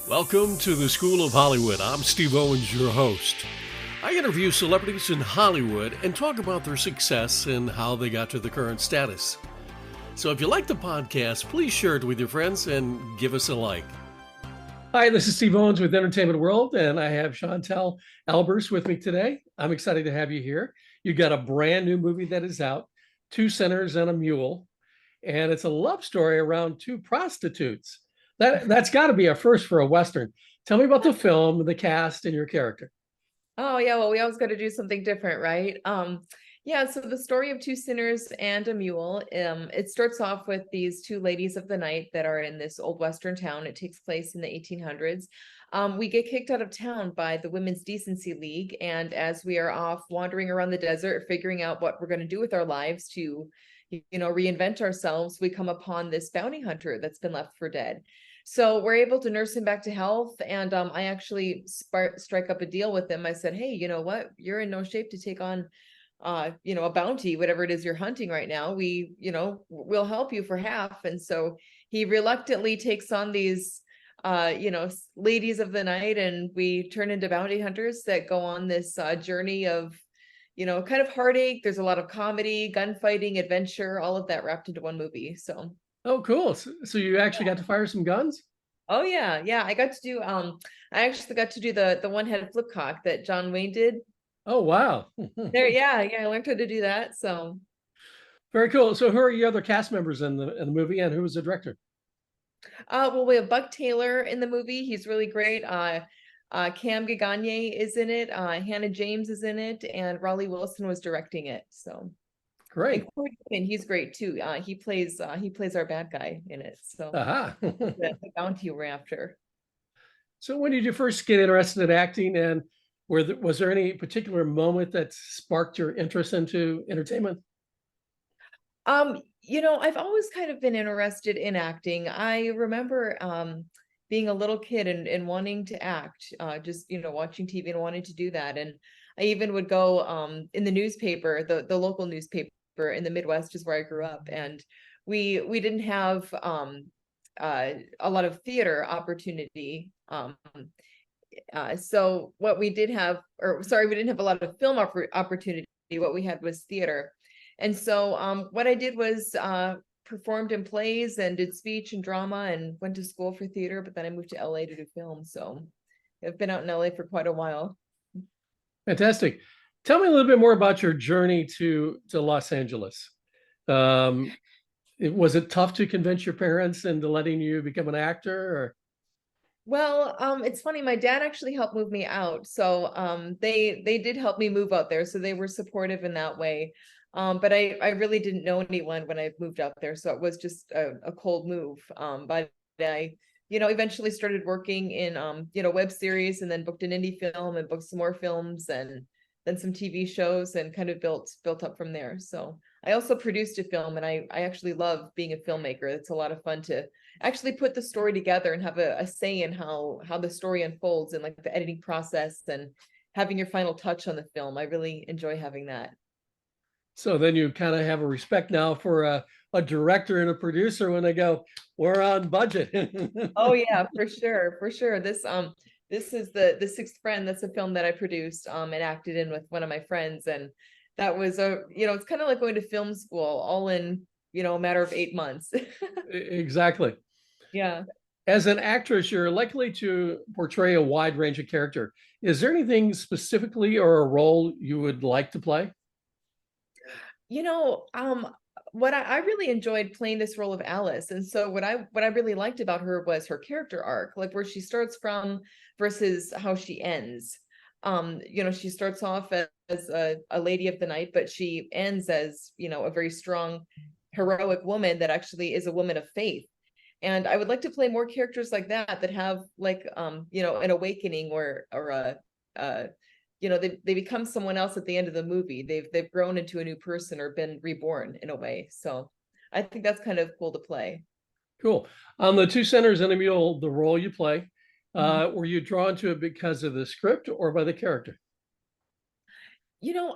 Welcome to the School of Hollywood. I'm Steve Owens, your host. I interview celebrities in Hollywood and talk about their success and how they got to the current status. So if you like the podcast, please share it with your friends and give us a like. Hi, this is Steve Owens with Entertainment World, and I have Chantelle Albers with me today. I'm excited to have you here. You got a brand new movie that is out, Two Sinners and a Mule, and it's a love story around two prostitutes. That's got to be a first for a Western. Tell me about the film, the cast, and your character. Oh yeah, well, we always got to do something different, right? Yeah, so the story of Two Sinners and a Mule, it starts off with these two ladies of the night that are in this old Western town. It takes place in the 1800s. We get kicked out of town by the Women's Decency League, and as we are off wandering around the desert, figuring out what we're going to do with our lives to, reinvent ourselves, we come upon this bounty hunter that's been left for dead. So we're able to nurse him back to health. And I actually strike up a deal with him. I said, hey, you know what? You're in no shape to take on, a bounty, whatever it is you're hunting right now. We'll help you for half. And so he reluctantly takes on these, ladies of the night, and we turn into bounty hunters that go on this journey of, kind of heartache. There's a lot of comedy, gunfighting, adventure, all of that wrapped into one movie. So. Oh, cool. So you actually got to fire some guns? Oh yeah. I got to do I actually got to do the one-handed flip cock that John Wayne did. Oh, wow. Yeah, I learned how to do that. So Very cool. So who are your other cast members in the movie, and who was the director? well, we have Buck Taylor in the movie. He's really great. Cam Gaganye is in it, Hannah James is in it, and Raleigh Wilson was directing it. So Great. And he's great too. He plays our bad guy in it. So the bounty we're after. So when did you first get interested in acting, and was there any particular moment that sparked your interest into entertainment? I've always kind of been interested in acting. I remember being a little kid and wanting to act, just watching TV and wanting to do that. And I even would go in the newspaper, the local newspaper in the Midwest is where I grew up, and we didn't have a lot of theater opportunity. So what we did have, we didn't have a lot of film opportunity. What we had was theater. And so what I did was performed in plays and did speech and drama and went to school for theater, but then I moved to LA to do film. So I've been out in LA for quite a while. Fantastic. Tell me a little bit more about your journey to Los Angeles. Was it tough to convince your parents into letting you become an actor? Or? Well, it's funny. My dad actually helped move me out, so they did help me move out there, so they were supportive in that way. But I really didn't know anyone when I moved out there, so it was just a cold move. But I eventually started working in web series, and then booked an indie film and booked some more films, and then some TV shows, and kind of built up from there. So I also produced a film, and I actually love being a filmmaker. It's a lot of fun to actually put the story together and have a say in how the story unfolds, and like the editing process and having your final touch on the film. I really enjoy having that. So then you kind of have a respect now for a director and a producer when they go, we're on budget. Oh yeah, for sure. This is the Sixth Friend. That's a film that I produced and acted in with one of my friends, and that was it's kind of like going to film school all in a matter of 8 months. Exactly. Yeah. As an actress, you're likely to portray a wide range of character. Is there anything specifically or a role you would like to play? What I really enjoyed playing this role of Alice. And so what I really liked about her was her character arc, like where she starts from versus how she ends. She starts off as a lady of the night, but she ends as, a very strong, heroic woman that actually is a woman of faith. And I would like to play more characters like that have like, an awakening or they become someone else at the end of the movie. They've grown into a new person or been reborn in a way. So I think that's kind of cool to play. Cool. On the Two Sinners and a Mule, the role you play, were you drawn to it because of the script or by the character?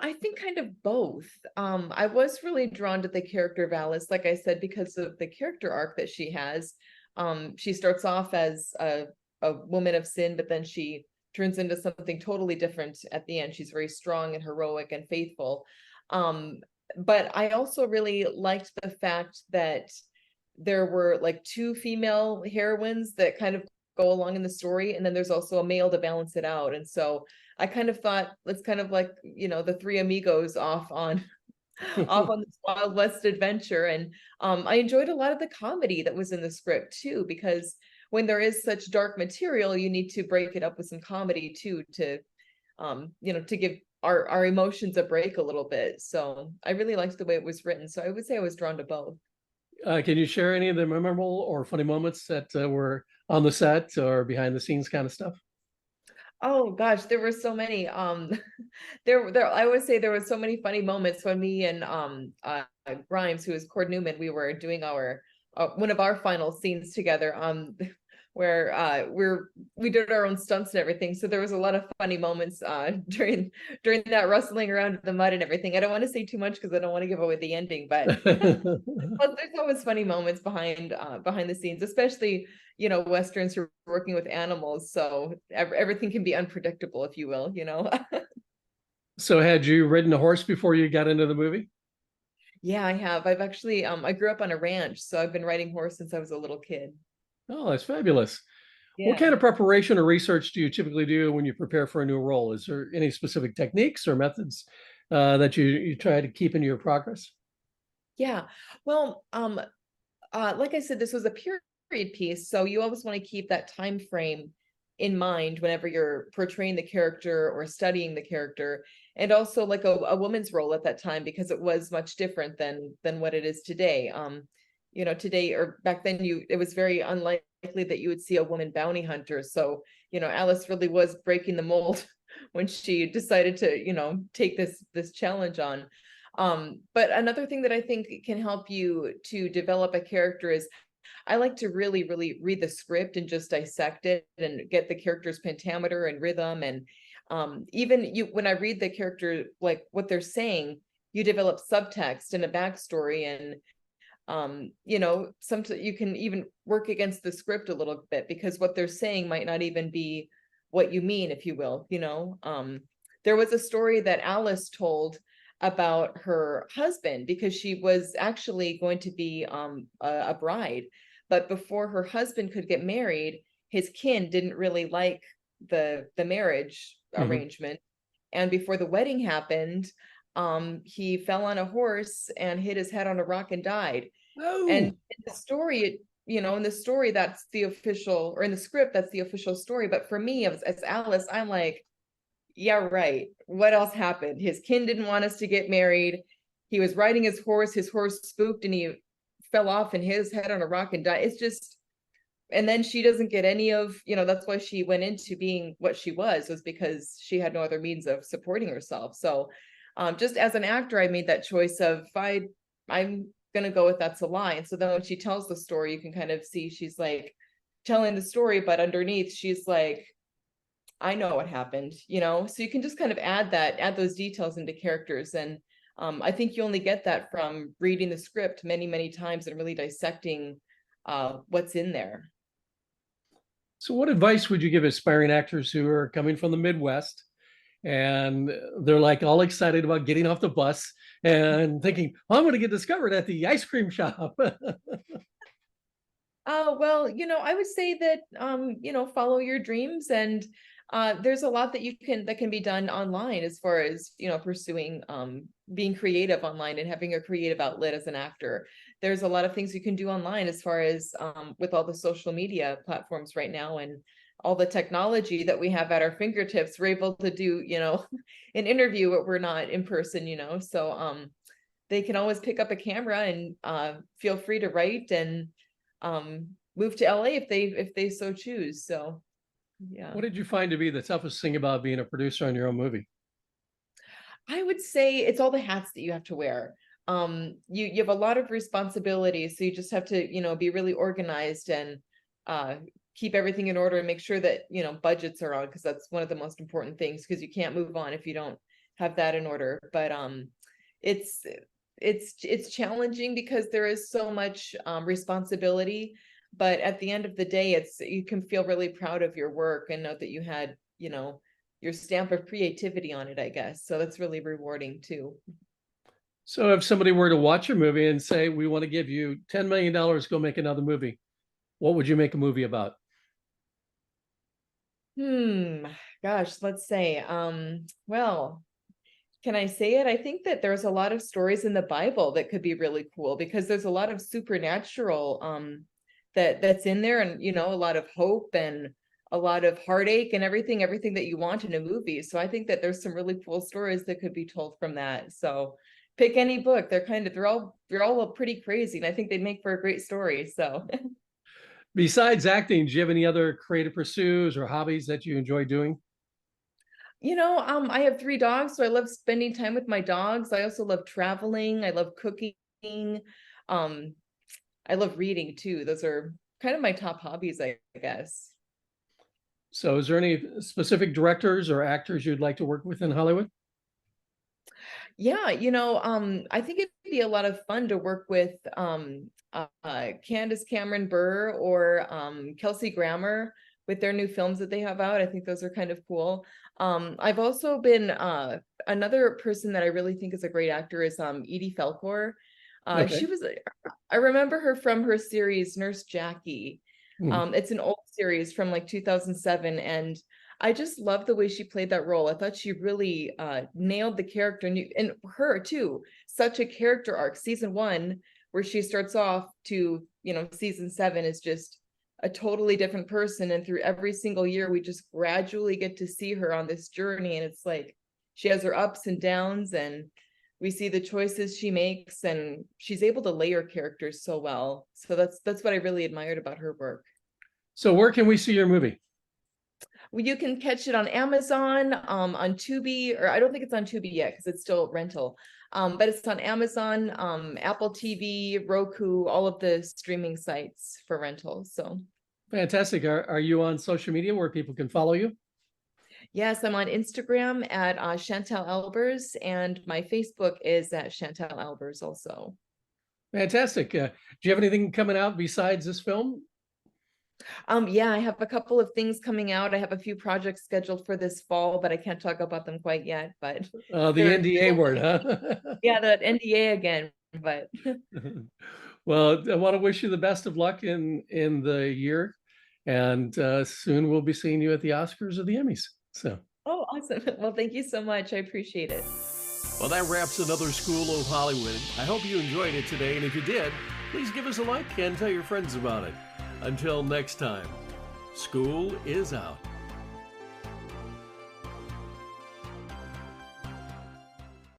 I think kind of both. I was really drawn to the character of Alice, like I said, because of the character arc that she has. She starts off as a woman of sin, but then she turns into something totally different at the end. She's very strong and heroic and faithful. But I also really liked the fact that there were like two female heroines that kind of go along in the story, and then there's also a male to balance it out. And so I kind of thought it's kind of like, the three amigos off on off on this Wild West adventure. And I enjoyed a lot of the comedy that was in the script too, because when there is such dark material, you need to break it up with some comedy too, to to give our emotions a break a little bit. So I really liked the way it was written. So I would say I was drawn to both. Can you share any of the memorable or funny moments that were on the set or behind the scenes kind of stuff? Oh gosh, there were so many. There I would say there were so many funny moments when me and Grimes, who is Cord Newman, we were doing our one of our final scenes together. Where we did our own stunts and everything. So there was a lot of funny moments during that rustling around in the mud and everything. I don't want to say too much because I don't want to give away the ending, but but there's always funny moments behind the scenes, especially westerns who are working with animals. So everything can be unpredictable, if you will. So had you ridden a horse before you got into the movie? Yeah, I have. I've actually I grew up on a ranch, so I've been riding horse since I was a little kid. Oh, that's fabulous. What Yeah. kind of preparation or research do you typically do when you prepare for a new role? Is there any specific techniques or methods that you try to keep in your progress? Yeah. Well, like I said, this was a period piece, so you always want to keep that time frame in mind whenever you're portraying the character or studying the character, and also like a woman's role at that time, because it was much different than what it is today. Today or back then, it was very unlikely that you would see a woman bounty hunter. So, Alice really was breaking the mold when she decided to, take this challenge on. But another thing that I think can help you to develop a character is I like to really, really read the script and just dissect it and get the character's pentameter and rhythm. And even when I read the character, like what they're saying, you develop subtext and a backstory. And sometimes you can even work against the script a little bit, because what they're saying might not even be what you mean, if you will. There was a story that Alice told about her husband, because she was actually going to be a bride, but before her husband could get married, his kin didn't really like the marriage Mhm. arrangement. And before the wedding happened, he fell on a horse and hit his head on a rock and died. And Oh, in the story, in the story, that's the official, or in the script, that's the official story. But for me, as Alice, I'm like, yeah, right. What else happened? His kin didn't want us to get married. He was riding his horse spooked, and he fell off and hit his head on a rock and died. It's just, and then she doesn't get any of, that's why she went into being what she was because she had no other means of supporting herself. So just as an actor, I made that choice of, I'm gonna go with that's a lie. And so then when she tells the story, you can kind of see she's like telling the story, but underneath she's like, I know what happened. So you can just kind of add those details into characters. And I think you only get that from reading the script many, many times and really dissecting what's in there. so what advice would you give aspiring actors who are coming from the Midwest and they're like all excited about getting off the bus and thinking, oh, I'm going to get discovered at the ice cream shop? Oh, well, I would say that follow your dreams. And there's a lot that can be done online, as far as, pursuing being creative online and having a creative outlet as an actor. There's a lot of things you can do online, as far as with all the social media platforms right now and all the technology that we have at our fingertips. We're able to do, an interview where we're not in person. So they can always pick up a camera and feel free to write and move to LA if they so choose. So yeah, What did you find to be the toughest thing about being a producer on your own movie? I would say it's all the hats that you have to wear. You have a lot of responsibilities, so you just have to, be really organized and uh keep everything in order and make sure that, budgets are on, because that's one of the most important things, because you can't move on if you don't have that in order. But it's it's challenging because there is so much responsibility. but at the end of the day, you can feel really proud of your work and know that you had, your stamp of creativity on it, I guess. So that's really rewarding too. So if somebody were to watch your movie and say, we want to give you $10 million, go make another movie, what would you make a movie about? Hmm, gosh, let's say, well, can I say it? I think that there's a lot of stories in the Bible that could be really cool because there's a lot of supernatural that's in there, and a lot of hope and a lot of heartache and everything that you want in a movie. So I think that there's some really cool stories that could be told from that. So pick any book. They're all pretty crazy, and I think they'd make for a great story. So Besides acting, do you have any other creative pursuits or hobbies that you enjoy doing? I have 3 dogs, so I love spending time with my dogs. I also love traveling. I love cooking. Um, I love reading too. Those are kind of my top hobbies, I guess. So is there any specific directors or actors you'd like to work with in Hollywood? Yeah, I think it'd be a lot of fun to work with Candace Cameron Bure or Kelsey Grammer with their new films that they have out. I think those are kind of cool. I've also been another person that I really think is a great actor is Edie Falcor. Okay. She was I remember her from her series Nurse Jackie. Hmm. It's an old series from like 2007, and I just love the way she played that role. I thought she really nailed the character, and her too. Such a character arc. Season 1, where she starts off to season 7 is just a totally different person, and through every single year, we just gradually get to see her on this journey, and it's like she has her ups and downs, and we see the choices she makes, and she's able to layer characters so well. So that's what I really admired about her work. So where can we see your movie? Well, you can catch it on Amazon, on Tubi, or I don't think it's on Tubi yet because it's still rental. But it's on Amazon, Apple TV, Roku, all of the streaming sites for rental. So Fantastic. Are you on social media where people can follow you? yes, I'm on Instagram at Chantelle Albers, and my Facebook is at Chantelle Albers also. Fantastic. Do you have anything coming out besides this film? Yeah, I have a couple of things coming out. I have a few projects scheduled for this fall, but I can't talk about them quite yet. But The they're NDA word, huh? yeah, the NDA again. But Well, I want to wish you the best of luck in the year, and soon we'll be seeing you at the Oscars or the Emmys. So, oh, awesome. Well, thank you so much. I appreciate it. well, that wraps another School of Hollywood. I hope you enjoyed it today, and if you did, please give us a like and tell your friends about it. Until next time, school is out.